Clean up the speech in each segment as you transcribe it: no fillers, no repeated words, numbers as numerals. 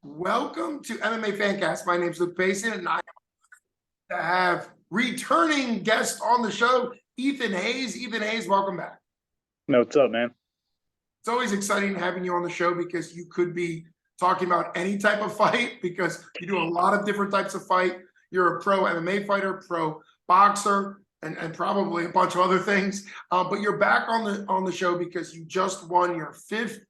Welcome to MMA Fancast. My name is Luke Payson, and I have returning guest on the show, Ethan Hayes. Ethan Hayes, welcome back. No, what's up, man? It's always exciting having you on the show because you could be talking about any type of fight because you do a lot of different types of fight. You're a pro MMA fighter, pro boxer, and probably a bunch of other things. But you're back on the show because you just won your 5th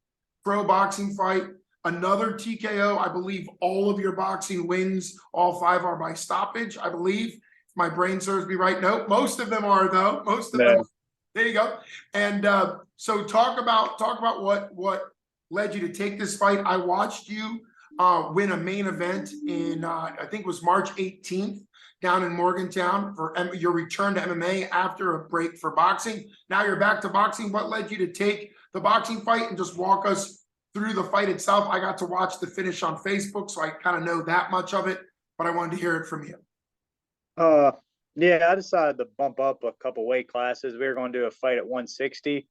pro boxing fight. Another TKO. I believe all of your boxing wins, all 5 are by stoppage, I believe. If my brain serves me right. No, most of them are, though. Most of them. There you go. And so talk about what led you to take this fight. I watched you win a main event in I think it was March 18th down in Morgantown for your return to MMA after a break for boxing. Now you're back to boxing. What led you to take the boxing fight, and just walk us through the fight itself? I got to watch the finish on Facebook, so I kind of know that much of it, but I wanted to hear it from you. Yeah, I decided to bump up a couple weight classes. We were going to do a fight at 160,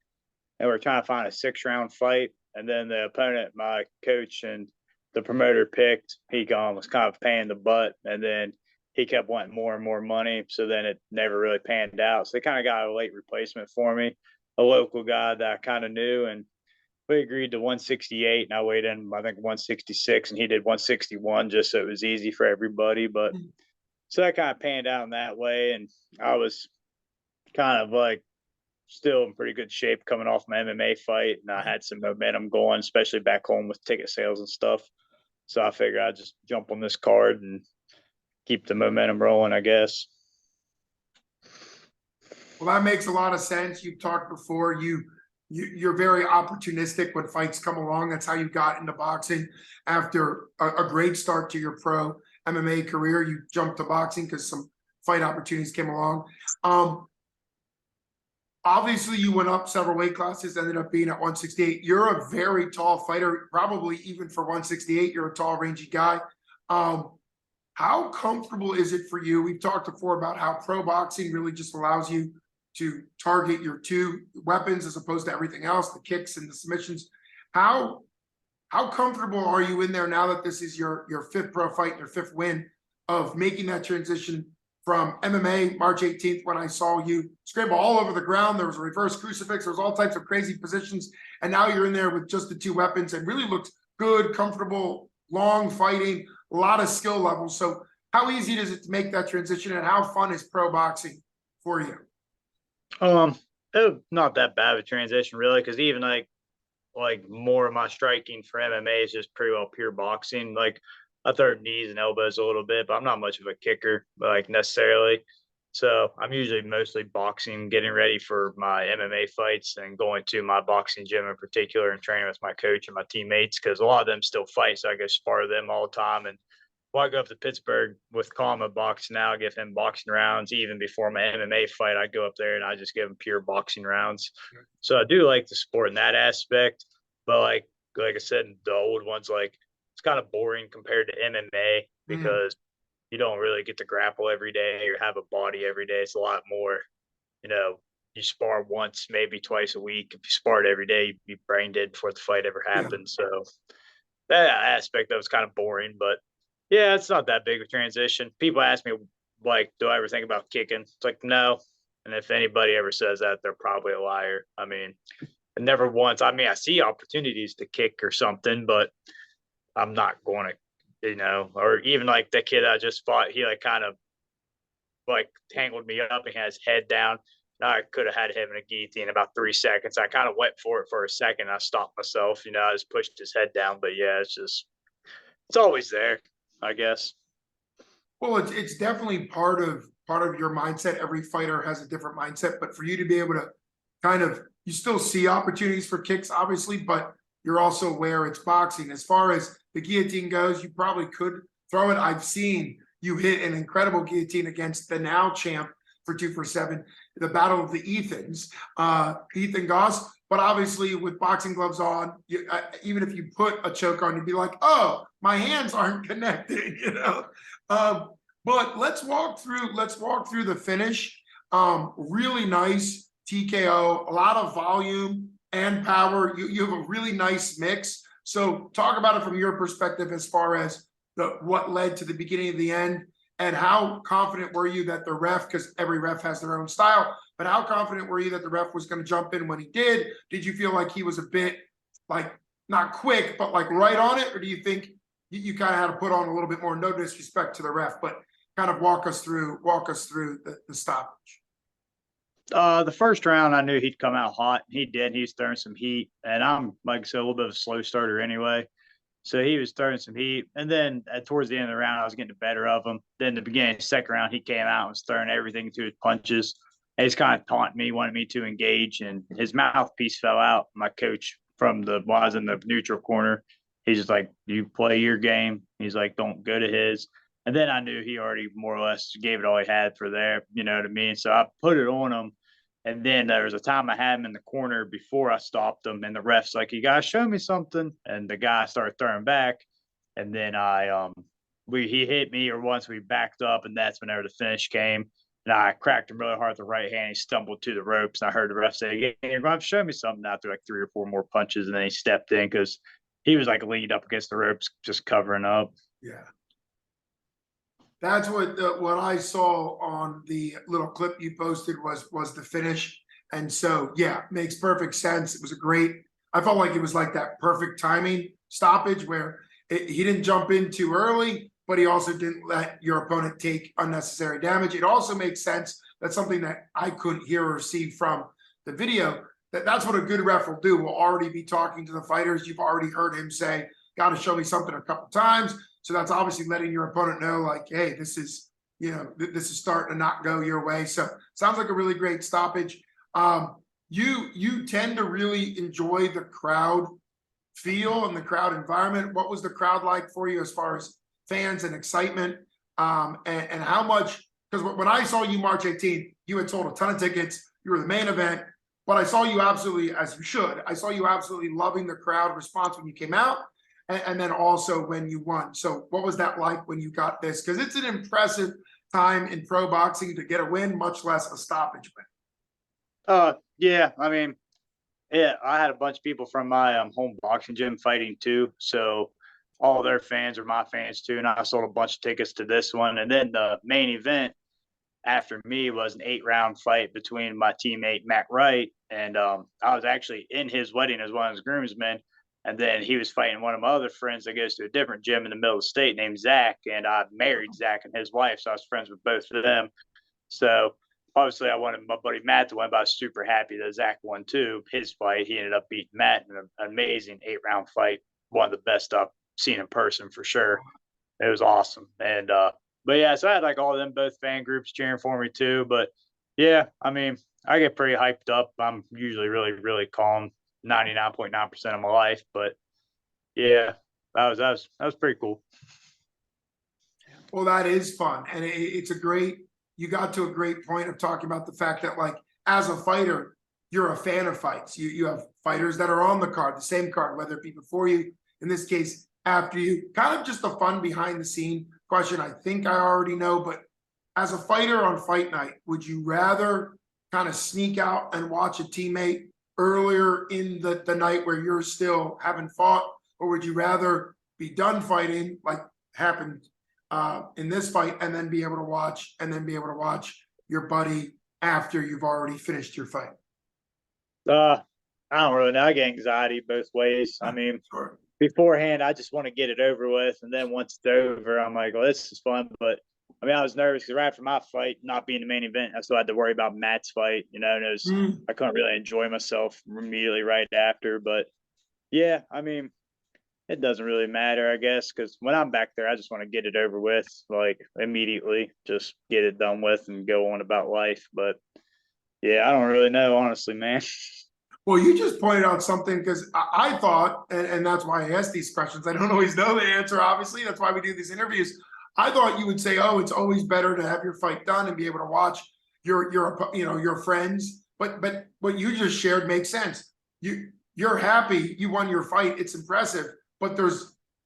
and we are trying to find a 6-round fight. And then the opponent, my coach and the promoter picked, he was kind of paying the butt, and then he kept wanting more and more money. So then it never really panned out. So they kind of got a late replacement for me, a local guy that I kind of knew, and we agreed to 168, and I weighed in, I think, 166, and he did 161 just so it was easy for everybody. But so that kind of panned out in that way, and I was kind of like still in pretty good shape coming off my MMA fight, and I had some momentum going, especially back home with ticket sales and stuff. So I figured I'd just jump on this card and keep the momentum rolling, I guess. Well, that makes a lot of sense. You've talked before. You're very opportunistic when fights come along. That's how you got into boxing. After a great start to your pro MMA career, you jumped to boxing because some fight opportunities came along. Obviously, you went up several weight classes, ended up being at 168. You're a very tall fighter, probably even for 168. You're a tall, rangy guy. How comfortable is it for you? We've talked before about how pro boxing really just allows you to target your 2 weapons as opposed to everything else, the kicks and the submissions. How comfortable are you in there now that this is your 5th pro fight, your 5th win, of making that transition from MMA March 18th, when I saw you scramble all over the ground? There was a reverse crucifix, there was all types of crazy positions, and now you're in there with just the 2 weapons and really looked good, comfortable, long fighting, a lot of skill levels. So how easy is it to make that transition, and how fun is pro boxing for you? It was not that bad of a transition, really, because even like more of my striking for MMA is just pretty well pure boxing. Like I throw knees and elbows a little bit, but I'm not much of a kicker, like necessarily. So I'm usually mostly boxing, getting ready for my MMA fights, and going to my boxing gym in particular and training with my coach and my teammates, because a lot of them still fight, so I go spar them all the time. And when I go up to Pittsburgh with Kama boxing now, I give him boxing rounds. Even before my MMA fight, I go up there and I just give him pure boxing rounds. So I do like the sport in that aspect. But like I said, the old ones, like, it's kind of boring compared to MMA because you don't really get to grapple every day or have a body every day. It's a lot more, you spar once, maybe twice a week. If you sparred every day, you'd be brain dead before the fight ever happened. So that aspect of it's kind of boring, but yeah, it's not that big of a transition. People ask me, like, do I ever think about kicking? It's like, no. And if anybody ever says that, they're probably a liar. I mean, never once. I mean, I see opportunities to kick or something, but I'm not going to, or even like the kid I just fought, he like kind of like tangled me up and had his head down. I could have had him in a guillotine in about 3 seconds. I kind of went for it for a second. I stopped myself, I just pushed his head down. But yeah, it's always there, I guess. Well, it's definitely part of your mindset. Every fighter has a different mindset, but for you to be able to kind of, you still see opportunities for kicks, obviously, but you're also aware it's boxing. As far as the guillotine goes, you probably could throw it. I've seen you hit an incredible guillotine against the now champ for 247, the Battle of the Ethans, Ethan Goss. But obviously, with boxing gloves on, even if you put a choke on, you'd be like, "Oh, my hands aren't connected," But let's walk through the finish. Really nice TKO, a lot of volume and power. You have a really nice mix. So talk about it from your perspective as far as what led to the beginning of the end, and how confident were you that the ref, because every ref has their own style, but how confident were you that the ref was going to jump in when he did? Did you feel like he was a bit like not quick, but like right on it? Or do you think you kind of had to put on a little bit more, no disrespect to the ref, but kind of walk us through the stoppage? The first round, I knew he'd come out hot. He did. He was throwing some heat, and I'm, like I said, a little bit of a slow starter anyway. So he was throwing some heat, and then towards the end of the round, I was getting the better of him. Then the beginning of the second round, he came out and was throwing everything to his punches. And he's kind of taunting me, wanted me to engage, and his mouthpiece fell out. My coach from while I was in the neutral corner, he's just like, "You play your game." He's like, "Don't go to his." And then I knew he already more or less gave it all he had for there, you know what I mean? So I put it on him. And then there was a time I had him in the corner before I stopped him, and the ref's like, "You gotta show me something." And the guy started throwing back. And then he hit me, or once we backed up, and that's whenever the finish came. And I cracked him really hard with the right hand. He stumbled to the ropes. And I heard the ref say, "Yeah, you're going to show me something." After like 3 or 4 more punches, and then he stepped in because he was like leaned up against the ropes, just covering up. Yeah. That's what I saw on the little clip you posted was the finish. And so, yeah, makes perfect sense. It was I felt like it was like that perfect timing stoppage where he didn't jump in too early, but he also didn't let your opponent take unnecessary damage. It also makes sense. That's something that I couldn't hear or see from the video. That's what a good ref will do. Will already be talking to the fighters. You've already heard him say, "Got to show me something," a couple times. So that's obviously letting your opponent know, like, hey, this is starting to not go your way. So sounds like a really great stoppage. You tend to really enjoy the crowd feel and the crowd environment. What was the crowd like for you as far as fans and excitement? And how much, because when I saw you March 18th, you had sold a ton of tickets. You were the main event, but I saw you absolutely, as you should, I saw you absolutely loving the crowd response when you came out. And then also when you won. So what was that like when you got this? Because it's an impressive time in pro boxing to get a win, much less a stoppage win. Yeah, I mean, yeah, I had a bunch of people from my home boxing gym fighting too. So all their fans are my fans too. And I sold a bunch of tickets to this one. And then the main event after me was an 8-round fight between my teammate Matt Wright. And I was actually in his wedding as one of his groomsmen. And then he was fighting one of my other friends that goes to a different gym in the middle of the state named Zach. And I married Zach and his wife. So I was friends with both of them. So obviously I wanted my buddy Matt to win, but I was super happy that Zach won too. His fight, he ended up beating Matt in an amazing 8-round fight. One of the best I've seen in person for sure. It was awesome. And, but yeah, so I had like all of them, both fan groups cheering for me too. But yeah, I mean, I get pretty hyped up. I'm usually really, really calm 99.9% of my life. But yeah, that was pretty cool. Well, that is fun. And you got to a great point of talking about the fact that, like, as a fighter, you're a fan of fights. You have fighters that are on the card, the same card, whether it be before you, in this case, after you. Kind of just a fun behind the scene question. I think I already know, but as a fighter on fight night, would you rather kind of sneak out and watch a teammate earlier in the night where you're still haven't fought, or would you rather be done fighting like happened in this fight and then be able to watch your buddy after you've already finished your fight? I don't really know. I get anxiety both ways. I mean, Sure. Beforehand, I just want to get it over with. And then once it's over, I'm like, well, this is fun. But I mean, I was nervous because right after my fight, not being the main event, I still had to worry about Matt's fight, and I couldn't really enjoy myself immediately right after. But yeah, I mean, it doesn't really matter, I guess, because when I'm back there, I just want to get it over with, like immediately, just get it done with and go on about life. But yeah, I don't really know, honestly, man. Well, you just pointed out something, because I thought, and that's why I ask these questions. I don't always know the answer, obviously. That's why we do these interviews. I thought you would say, oh, it's always better to have your fight done and be able to watch your friends. But what you just shared makes sense. You're happy you won your fight. It's impressive, but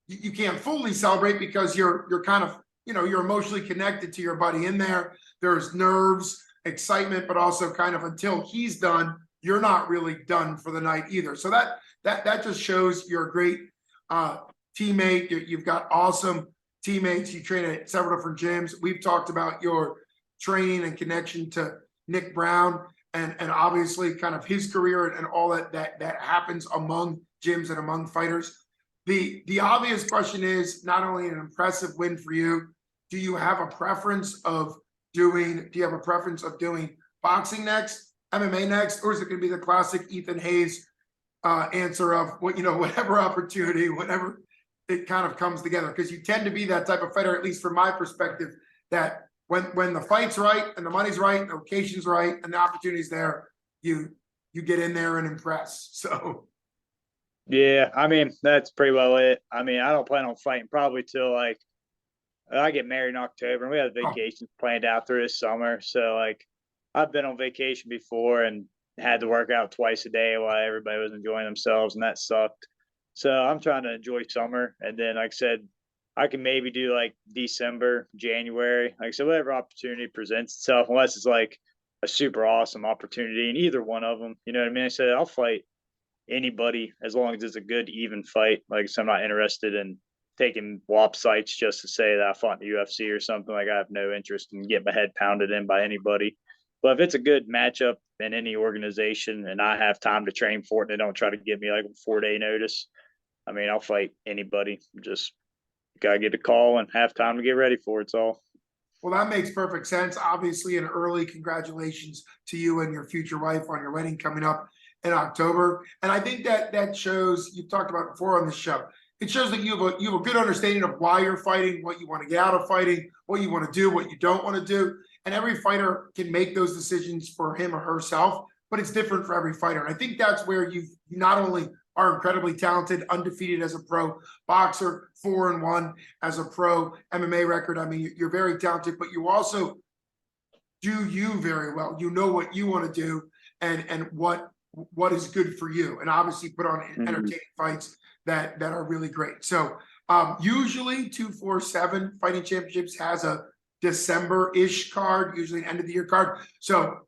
you can't fully celebrate because you're kind of, you're emotionally connected to your buddy in there. There's nerves, excitement, but also kind of until he's done, you're not really done for the night either. So that just shows you're a great teammate. You've got awesome teammates. You train at several different gyms. We've talked about your training and connection to Nick Brown and obviously kind of his career and all that happens among gyms and among fighters. The obvious question is not only an impressive win for you, do you have a preference of doing boxing next, MMA next, or is it going to be the classic Ethan Hayes answer of whatever opportunity, whatever it kind of comes together? Because you tend to be that type of fighter, at least from my perspective, that when the fight's right and the money's right, the occasion's right, and the opportunity's there, you get in there and impress. So yeah, I mean, that's pretty well it. I mean, I don't plan on fighting probably till like I get married in October, and we have vacations planned out through this summer. So like I've been on vacation before and had to work out twice a day while everybody was enjoying themselves, and that sucked. So I'm trying to enjoy summer, and then like I said, I can maybe do like December, January. Like I said, whatever opportunity presents itself, unless it's like a super awesome opportunity in either one of them. You know what I mean? I said I'll fight anybody as long as it's a good, even fight. Like I said, I'm not interested in taking WAP sites just to say that I fought in the UFC or something. Like I have no interest in getting my head pounded in by anybody. But if it's a good matchup in any organization and I have time to train for it and they don't try to give me like a 4-day notice, I mean, I'll fight anybody. Just gotta get a call and have time to get ready for it. It's all. well, that makes perfect sense. Obviously, an early congratulations to you and your future wife on your wedding coming up in October. And I think that shows, you've talked about it before on the show, it shows that you have a good understanding of why you're fighting, what you want to get out of fighting, what you want to do, what you don't want to do. And every fighter can make those decisions for him or herself, but it's different for every fighter. And I think that's where you not only are incredibly talented, undefeated as a pro boxer, 4-1 as a pro MMA record. I mean, you're very talented, but you also do you very well. You know what you want to do and what is good for you, and obviously put on entertaining fights that are really great. So usually 247 Fighting Championships has a December-ish card, usually an end of the year card. So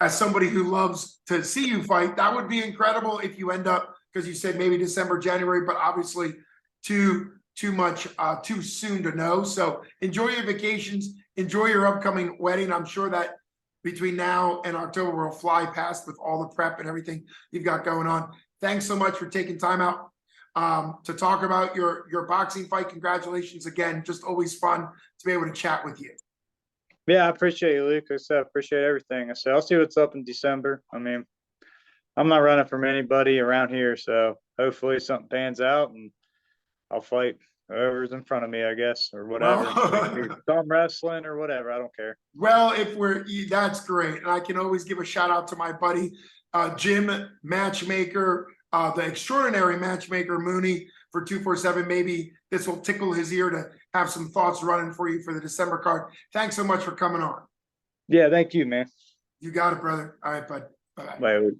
as somebody who loves to see you fight, that would be incredible if you end up, because you said maybe December, January, but obviously too soon to know. So enjoy your vacations, enjoy your upcoming wedding. I'm sure that between now and October will fly past with all the prep and everything you've got going on. Thanks so much for taking time out to talk about your boxing fight. Congratulations again. Just always fun to be able to chat with you. Yeah, I appreciate you, Luke. I said I appreciate everything. I said I'll see what's up in December. I mean, I'm not running from anybody around here, so hopefully something pans out and I'll fight whoever's in front of me, I guess, or whatever. Well, Some wrestling or whatever. I don't care. well, that's great. And I can always give a shout out to my buddy, Jim Matchmaker, the extraordinary matchmaker Mooney for 247. Maybe this will tickle his ear to have some thoughts running for you for the December card. Thanks so much for coming on. Yeah, thank you, man. You got it, brother. All right, bud. Bye-bye. Bye.